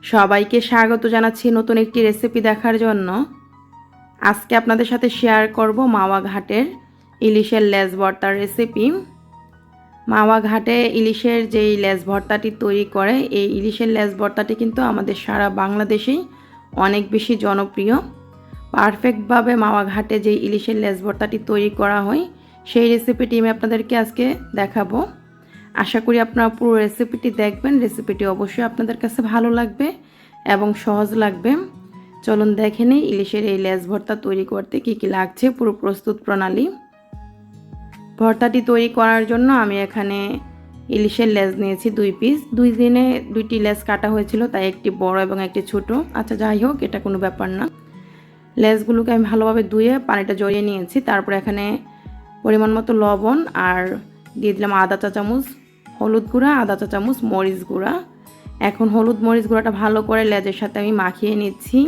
সবাইকে স্বাগত জানাচ্ছি নতুন একটি রেসিপি দেখার জন্য। আজকে আপনাদের সাথে শেয়ার করব মাওয়া ঘাটের ইলিশের লেজ ভর্তার রেসিপি। মাওয়া ঘাটে ইলিশের যেই লেজ ভর্তাটি তৈরি করে, এই ইলিশের লেজ ভর্তাটি কিন্তু আমাদের সারা বাংলাদেশেই অনেক বেশি জনপ্রিয়। পারফেক্টভাবে মাওয়া ঘাটে যেই ইলিশের লেজ ভর্তাটি তৈরি করা হয়, সেই রেসিপিটি আমি আপনাদেরকে আজকে দেখাবো। আশা করি আপনারা পুরো রেসিপিটি দেখবেন। রেসিপিটি অবশ্যই আপনাদের কাছে ভালো লাগবে এবং সহজ লাগবে। চলুন দেখে নিই ইলিশের এই লেজ ভর্তা তৈরি করতে কি কি লাগছে, পুরো প্রস্তুত প্রণালী। ভর্তাটি তৈরি করার জন্য আমি এখানে ইলিশের লেজ নিয়েছি 2 পিস। 2 দিনে 2টি লেজ কাটা হয়েছিল, তাই একটি বড় এবং একটি ছোট। আচ্ছা, যাই হোক, এটা কোনো ব্যাপার না। লেজগুলোকে আমি ভালোভাবে ধুয়ে পানিটা জড়িয়ে নিয়েছি। তারপর এখানে পরিমাণ মতো লবণ আর দিয়ে দিলাম আধা চা চামচ হলুদ গুঁড়া, আধা চা চামচ মরিচ গুঁড়া। এখন হলুদ মরিচ গুঁড়াটা ভালো করে লেজের সাথে আমি মাখিয়ে নিচ্ছি।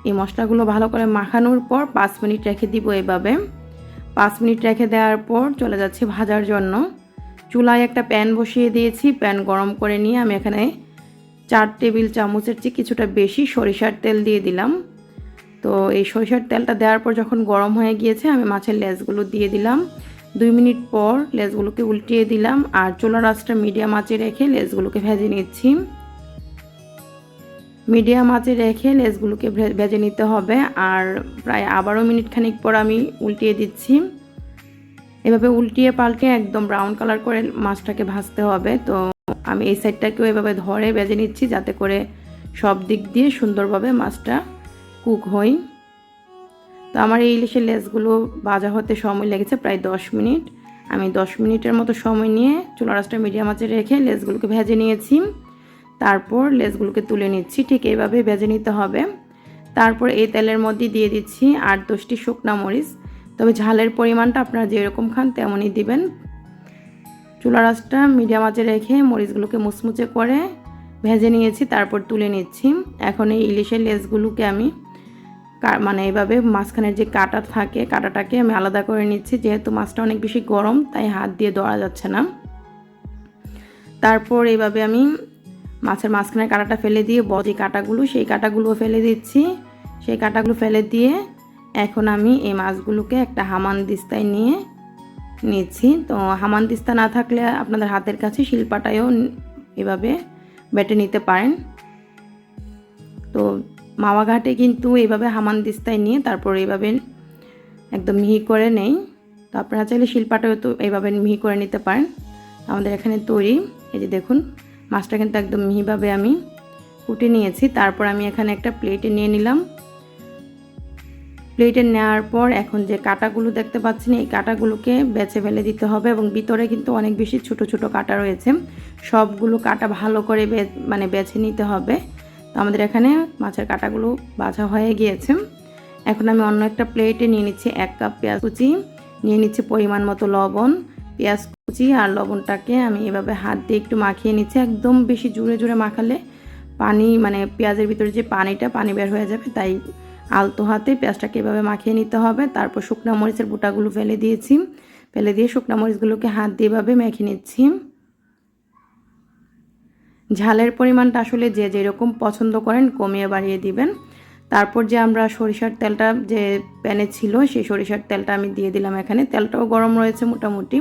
এই মশলাগুলো ভালো করে মাখানোর পর 5 মিনিট রেখে দিব। এভাবে 5 মিনিট রেখে দেওয়ার পর চলে যাচ্ছি ভাজার জন্য। চুলায় একটা প্যান বসিয়ে দিয়েছি। প্যান গরম করে নিয়ে আমি এখানে 4 টেবিল চামচের চেয়ে কিছুটা বেশি সরিষার তেল দিয়ে দিলাম। তো এই সরিষার তেলটা দেওয়ার পর যখন গরম হয়ে গিয়েছে, আমি মাছের লেজগুলো দিয়ে দিলাম। 2 মিনিট পর লেজগুলোকে উল্টিয়ে দিলাম আর চুলার আঁচটা মিডিয়াম আঁচে রেখে লেজগুলোকে ভেজে নিচ্ছি। মিডিয়াম আঁচে রেখে লেজগুলোকে ভেজে নিতে হবে। আর প্রায় আবারও মিনিট খানিক পর আমি উল্টিয়ে দিচ্ছি। এভাবে উল্টিয়ে পাল্টে একদম ব্রাউন কালার করে মাছটাকে ভাজতে হবে। তো আমি এই সাইডটাকেও এভাবে ধরে ভেজে নিচ্ছি, যাতে করে সব দিক দিয়ে সুন্দরভাবে মাছটা কুক হয়। তো আমার এই ইলিশের লেজগুলো ভাজা হতে সময় লেগেছে প্রায় 10 মিনিট। আমি 10 মিনিটের মতো সময় নিয়ে চুলার আঁচটা মিডিয়াম আঁচে রেখে লেজগুলোকে ভেজে নিয়েছি। তারপর লেজগুলোকে তুলে নিচ্ছি। ঠিক এইভাবে ভেজে নিতে হবে। তারপর এই তেলের মধ্যে দিয়ে দিচ্ছি 8-10টি শুকনা মরিচ। তবে ঝালের পরিমাণটা আপনারা যেরকম খান তেমনই দিবেন। চুলার আঁচটা মিডিয়াম আঁচে রেখে মরিচগুলোকে মুচমুচে করে ভেজে নিয়েছি। তারপর তুলে নিচ্ছি। এখন এই ইলিশের লেজগুলোকে আমি মানে এইভাবে মাঝখানের যে কাটা থাকে, কাটাটাকে আমি আলাদা করে নিচ্ছি। যেহেতু মাছটা অনেক বেশি গরম, তাই হাত দিয়ে ধরা যাচ্ছে না। তারপর এইভাবে আমি মাছের মাঝখানের কাটাটা ফেলে দিয়ে যে কাটাগুলো, সেই কাটাগুলো ফেলে দিচ্ছি। সেই কাটাগুলো ফেলে দিয়ে এখন আমি এই মাছগুলোকে একটা হামানদিস্তায় নিয়ে নিচ্ছি। তো হামানদিস্তা না থাকলে আপনাদের হাতের কাছে শিলপাটায়ও এভাবে বেটে নিতে পারেন। তো মাওয়া ঘাটে কিন্তু এইভাবে হামানদিস্তায় নিয়ে তারপর এইভাবে একদম মিহি করে নেই। তো আপনারা চাইলে শিলপাটাও তো এইভাবে মিহি করে নিতে পারেন। আমাদের এখানে তৈরি। এই যে দেখুন, মাছটা কিন্তু একদম মিহিভাবে আমি কুটে নিয়েছি। তারপর আমি এখানে একটা প্লেটে নিয়ে নিলাম। প্লেটে নেওয়ার পর এখন যে কাটাগুলো দেখতে পাচ্ছেন, এই কাটাগুলোকে বেছে ফেলে দিতে হবে। এবং ভিতরে কিন্তু অনেক বেশি ছোট ছোট কাটা রয়েছে। সবগুলো কাটা ভালো করে বেছে নিতে হবে। তো আমাদের এখানে মাছের কাটাগুলো ভাজা হয়ে গিয়েছে। এখন আমি অন্য একটা প্লেটে নিয়ে নিচ্ছি 1 কাপ পেঁয়াজ কুচি, নিয়ে নিচ্ছি পরিমাণ মতো লবণ। পেঁয়াজ কুচি আর লবণটাকে আমি এভাবে হাত দিয়ে একটু মাখিয়ে নিচ্ছি। একদম বেশি জোরে জোরে মাখালে পানি পেঁয়াজের ভিতরে যে পানি বের হয়ে যাবে, তাই আলতো হাতে পেঁয়াজটাকে এভাবে মাখিয়ে নিতে হবে। তারপর শুকনা মরিচের বোটাগুলো ফেলে দিয়েছি। ফেলে দিয়ে শুকনা মরিচগুলোকে হাত দিয়ে এভাবে মেখে নিচ্ছি। ঝালের পরিমাণটা আসলে যে যেরকম পছন্দ করেন কমিয়ে বাড়িয়ে দিবেন। তারপর যে আমরা সরিষার তেলটা যে প্যানে ছিল, সেই সরিষার তেলটা আমি দিয়ে দিলাম এখানে। তেলটাও গরম রয়েছে মোটামুটি।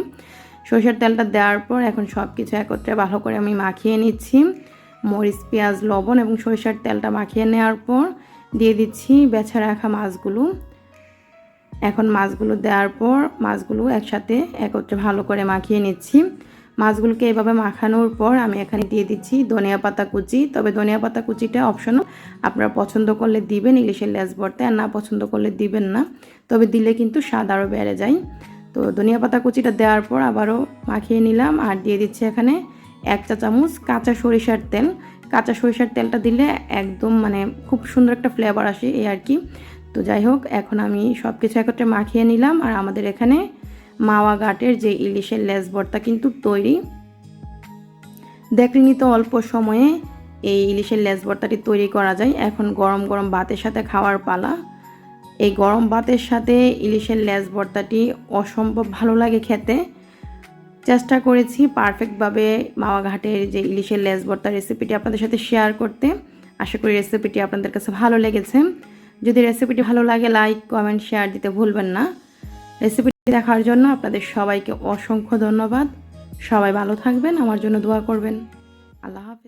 সরিষার তেলটা দেওয়ার পর এখন সব কিছু একত্রে ভালো করে আমি মাখিয়ে নিচ্ছি। মরিচ, পেঁয়াজ, লবণ এবং সরিষার তেলটা মাখিয়ে নেওয়ার পর দিয়ে দিচ্ছি বেছে রাখা মাছগুলো। এখন মাছগুলো দেওয়ার পর মাছগুলো একসাথে একত্রে ভালো করে মাখিয়ে নিচ্ছি। মাছগুলোকে এভাবে মাখানোর পর আমি এখানে দিয়ে দিচ্ছি ধনিয়া পাতা কুচি। তবে ধনিয়া পাতা কুচিটা অপশনাল, আপনারা পছন্দ করলে দিবেন ইলিশের লেজ ভর্তায়, আর না পছন্দ করলে দিবেন না। তবে দিলে কিন্তু স্বাদ আরও বেড়ে যায়। তো ধনিয়া পাতা কুচিটা দেওয়ার পর আবারও মাখিয়ে নিলাম। আর দিয়ে দিচ্ছি এখানে 1 চা চামচ কাঁচা সরিষার তেল। কাঁচা সরিষার তেলটা দিলে একদম খুব সুন্দর একটা ফ্লেভার আসে, এই আর কি। তো যাই হোক, এখন আমি সব কিছু একত্রে মাখিয়ে নিলাম। আর আমাদের এখানে মাওয়া ঘাটের যে ইলিশের লেজ ভর্তা কিন্তু তৈরি। দেখলেনি তো অল্প সময়ে এই ইলিশের লেজ ভর্তাটি তৈরি করা যায়। এখন গরম গরম ভাতের সাথে খাওয়ার পালা। এই গরম ভাতের সাথে ইলিশের লেজ ভর্তাটি অসম্ভব ভালো লাগে খেতে। চেষ্টা করেছি পারফেক্টভাবে মাওয়া ঘাটের যে ইলিশের লেজ ভর্তা রেসিপিটি আপনাদের সাথে শেয়ার করতে। আশা করি রেসিপিটি আপনাদের কাছে ভালো লেগেছে। যদি রেসিপিটি ভালো লাগে লাইক কমেন্ট শেয়ার দিতে ভুলবেন না। রেসিপিটি দেখার জন্য আপনাদের সবাইকে অসংখ্য ধন্যবাদ। সবাই ভালো থাকবেন, আমার জন্য দোয়া করবেন। আল্লাহ হাফেজ।